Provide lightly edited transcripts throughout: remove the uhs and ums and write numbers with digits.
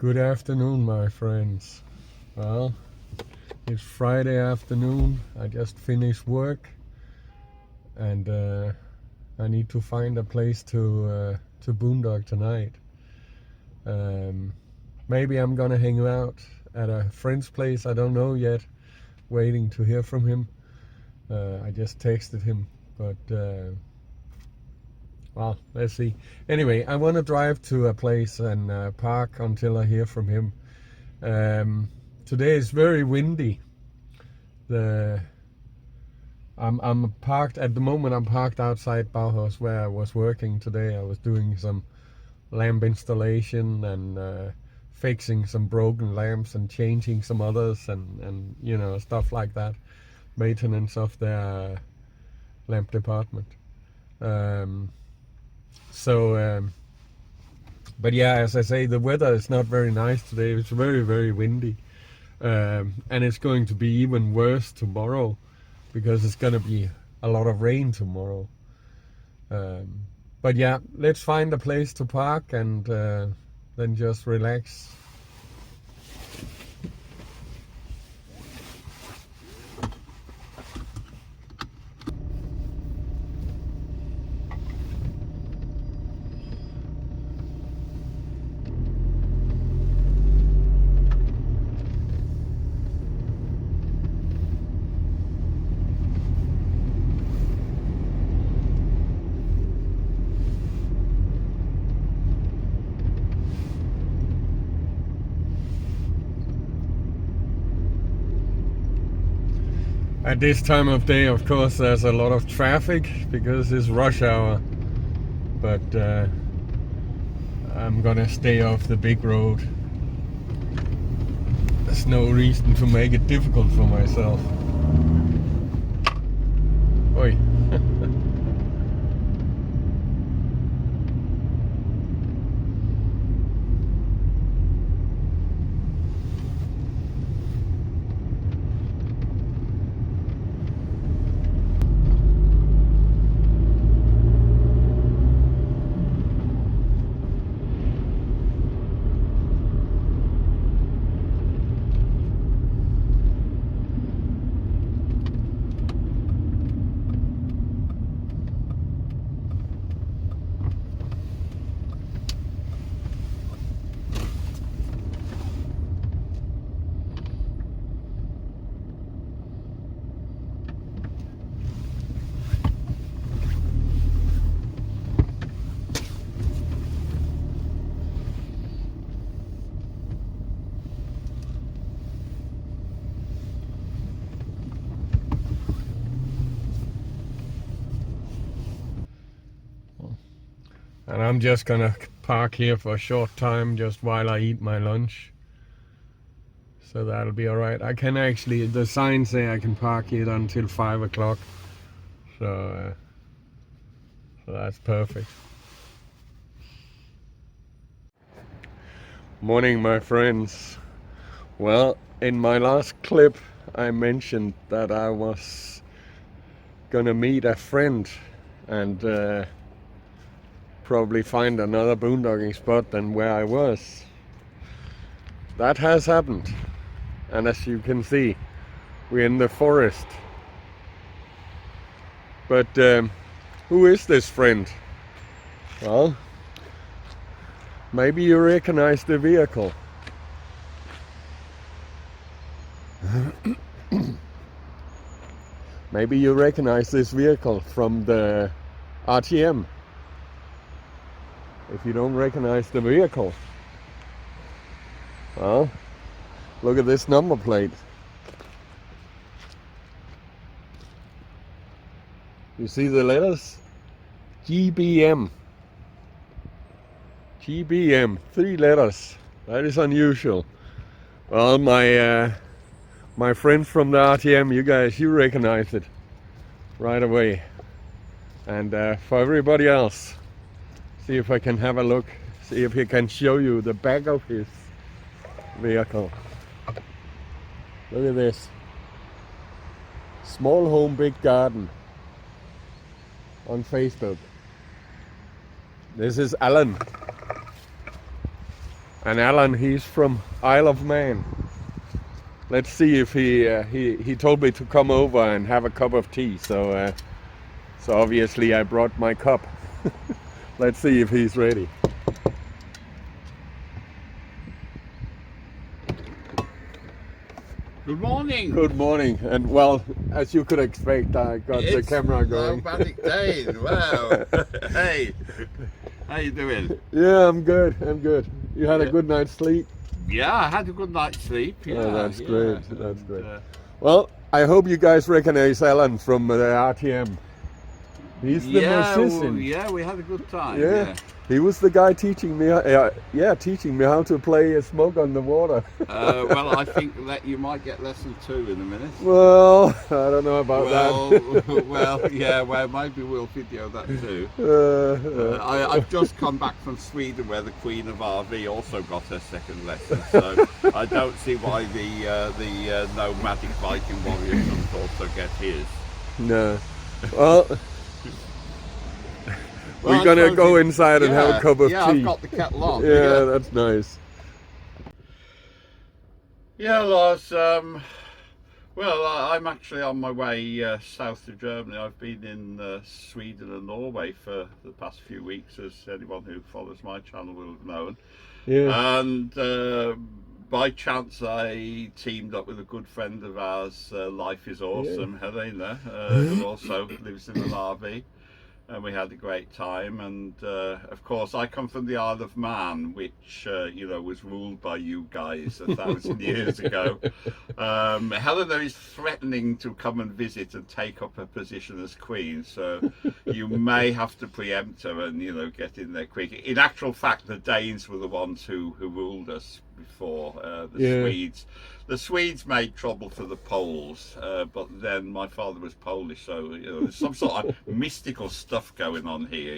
Good afternoon, my friends. Well, it's Friday afternoon. I just finished work, and I need to find a place to boondock tonight. Maybe I'm gonna hang out at a friend's place. I don't know yet. Waiting to hear from him. I just texted him, but well, let's see. Anyway, I want to drive to a place and park until I hear from him. Today is very windy. I'm parked at the moment. I'm parked outside Bauhaus where I was working today. I was doing some lamp installation and fixing some broken lamps and changing some others and you know, stuff like that. Maintenance of their lamp department. But yeah, as I say, the weather is not very nice today. It's very windy, and it's going to be even worse tomorrow because it's going to be a lot of rain tomorrow. But yeah, let's find a place to park and then just relax. At this time of day, of course, there's a lot of traffic because it's rush hour. But I'm gonna stay off the big road. There's no reason to make it difficult for myself. Oi. And I'm just gonna park here for a short time just while I eat my lunch. So that'll be alright. I can actually, the signs say I can park here until 5 o'clock. So that's perfect. Morning, my friends. Well, in my last clip I mentioned that I was gonna meet a friend and probably find another boondocking spot than where I was. That has happened, and as you can see, we're in the forest. But who is this friend? Well, maybe you recognize the vehicle. Maybe you recognize this vehicle from the RTM. If you don't recognize the vehicle, well, look at this number plate. You see the letters? GBM. GBM, 3 letters. That is unusual. Well, my friends from the RTM, you recognize it right away. And for everybody else, see if I can have a look, see if he can show you the back of his vehicle. Look at this. Small home, big garden on Facebook. This is Alan. And Alan, he's from Isle of Man. Let's see if he told me to come over and have a cup of tea. So obviously I brought my cup. Let's see if he's ready. Good morning. Good morning. And well, as you could expect, I got the camera going. Nomadic Dane. Wow. Hey, how you doing? Yeah, I'm good. I'm good. You had a good night's sleep? Yeah, I had a good night's sleep. Yeah, oh, that's great. That's great. Well, I hope you guys recognize Alan from the RTM. He's the musician. Yeah, we had a good time. Yeah. He was the guy teaching me, teaching me how to play Smoke on the Water. Well, I think that you might get lesson 2 in a minute. Well, I don't know about that. Well, maybe we'll video that too. I've just come back from Sweden, where the Queen of RV also got her second lesson. So I don't see why the nomadic Viking warrior couldn't also get his. No. Well. We're going to go inside and have a cup of tea. Yeah, I've got the kettle on. Yeah, that's nice. Yeah, Lars, well, I'm actually on my way south to Germany. I've been in Sweden and Norway for the past few weeks, as anyone who follows my channel will have known. Yeah. And by chance, I teamed up with a good friend of ours, Life is Awesome, Helena, who also lives in an RV. And we had a great time, and of course I come from the Isle of Man, which was ruled by you guys 1,000 years ago. Helena is threatening to come and visit and take up her position as queen, so you may have to preempt her and get in there quick. In actual fact, the Danes were the ones who ruled us before the Swedes. The Swedes made trouble for the Poles, but then my father was Polish, so there's some sort of mystical stuff going on here.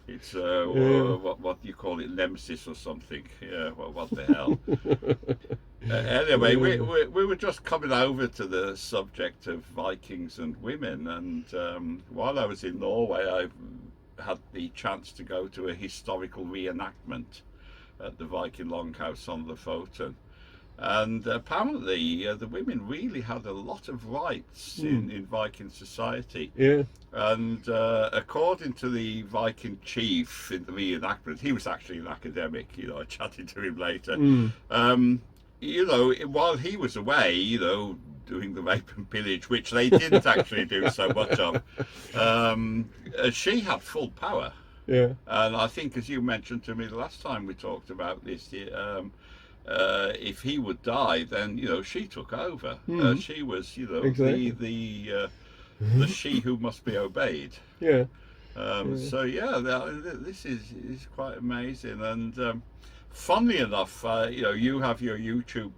It's what do you call it, nemesis or something? Yeah, well, what the hell? Anyway, we were just coming over to the subject of Vikings and women, and while I was in Norway, I had the chance to go to a historical reenactment at the Viking Longhouse on the Foten. And apparently the women really had a lot of rights in Viking society. Yeah. And according to the Viking chief in the reenactment, he was actually an academic, I chatted to him later. While he was away, doing the rape and pillage, which they didn't actually do so much of, she had full power. Yeah. And I think, as you mentioned to me the last time we talked about this, if he would die, then she took over. She was exactly. the she who must be obeyed. Yeah. So this is quite amazing. And funnily enough, you have your YouTube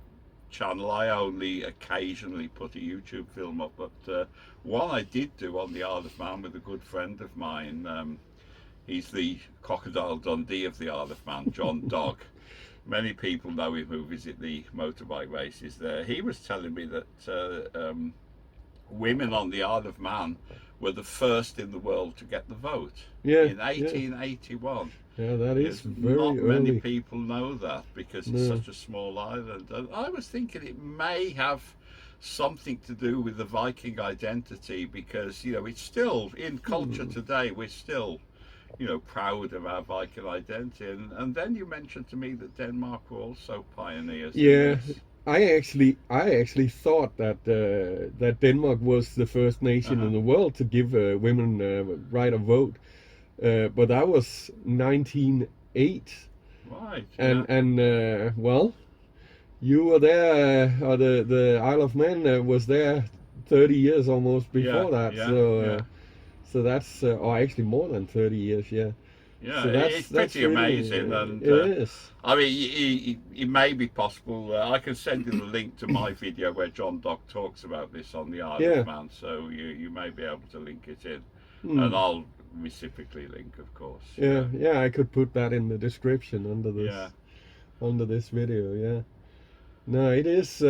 channel. I only occasionally put a YouTube film up, but one I did do on the Isle of Man with a good friend of mine. He's the Crocodile Dundee of the Isle of Man, John Dog. Many people know him who visit the motorbike races there. He was telling me that women on the Isle of Man were the first in the world to get the vote in 1881. Yeah, that is very not early. Many people know that because it's such a small island. And I was thinking it may have something to do with the Viking identity, because it's still in culture today. We're still proud of our Viking identity, and then you mentioned to me that Denmark were also pioneers. Yeah, I actually thought that that Denmark was the first nation in the world to give women right of vote, but that was 1908. Right. And well, you were there, or the Isle of Man was there 30 years almost before that. So that's, or actually more than 30 years, Yeah, so it's pretty amazing. And it is. I mean, it may be possible. I can send you the link to my video where John Dock talks about this on the Isle of Man, so you may be able to link it in. And I'll reciprocally link, of course. Yeah, I could put that in the description under this video, yeah. No, it is,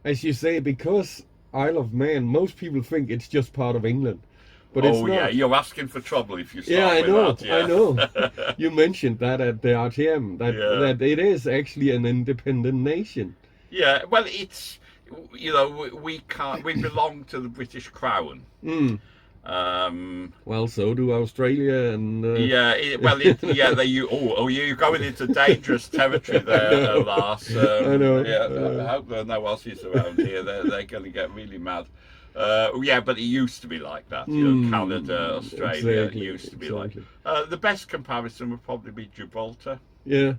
as you say, because Isle of Man, most people think it's just part of England. but it's Oh not. yeah, you're asking for trouble if you start Yeah, I with know, that. Yeah. I know. You mentioned that at the RTM, that Yeah. that it is actually an independent nation. Yeah, well, it's, you know, we can't. We belong to the British Crown. Mm. Um, Well, so do Australia and. yeah, yeah. You're going into dangerous territory there, Lars. I know. Yeah, I hope there are no Aussies around here. They're going to get really mad. Yeah, but it used to be like that. You know, Canada, Australia, exactly, it used to be exactly. like. The best comparison would probably be Gibraltar. Yeah.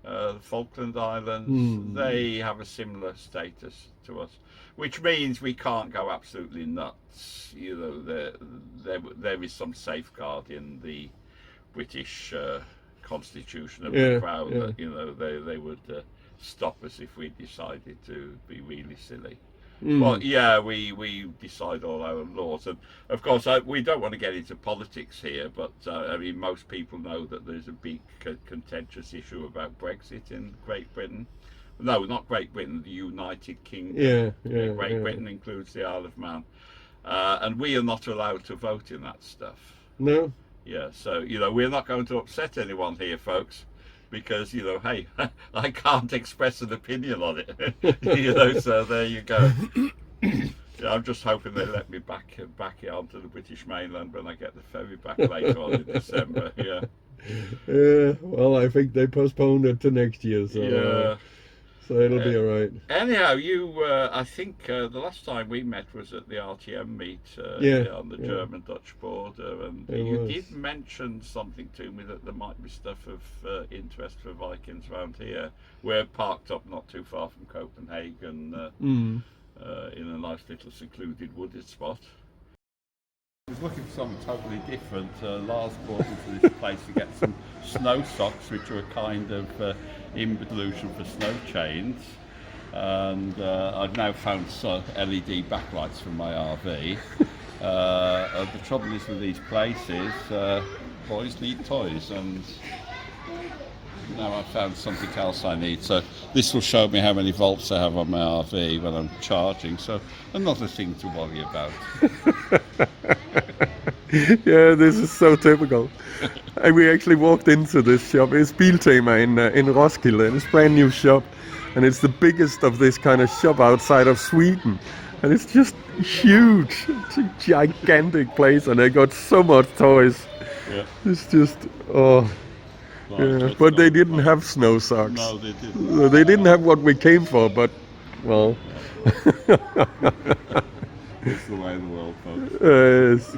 The Falkland Islands, they have a similar status to us, which means we can't go absolutely nuts. You know, there is some safeguard in the British Constitution of the Crown that, you know, they would stop us if we decided to be really silly. Well, yeah, we decide all our laws, and of course we don't want to get into politics here, but I mean, most people know that there's a big contentious issue about Brexit in Great Britain. No, not Great Britain, the United Kingdom. Great Britain includes the Isle of Man, and we are not allowed to vote in that stuff. No. Yeah, so you know, we're not going to upset anyone here, folks. Because, you know, hey, I can't express an opinion on it. You know, so there you go. Yeah, I'm just hoping they let me back onto the British mainland when I get the ferry back later on in December. Yeah. Yeah. Well, I think they postponed it to next year, so Yeah. so it'll be all right. Anyhow, I think the last time we met was at the RTM meet on the German-Dutch border, and you did mention something to me that there might be stuff of interest for Vikings around here. We're parked up not too far from Copenhagen in a nice little secluded wooded spot. I was looking for something totally different. Lars brought me to this place to get some snow socks, which are a kind of involution for snow chains. And I've now found LED backlights for my RV. The trouble is with these places, boys need toys, and now I've found something else I need. So this will show me how many volts I have on my RV when I'm charging. So another thing to worry about. Yeah, this is so typical. And we actually walked into this shop. It's Biltema in Roskilde, and it's a brand new shop, and it's the biggest of this kind of shop outside of Sweden, and it's just huge. It's a gigantic place, and they got so much toys. Yeah. It's just yeah. But they didn't have snow socks. No, they didn't. They didn't have what we came for, but well. It's the way of the world, folks. Yes.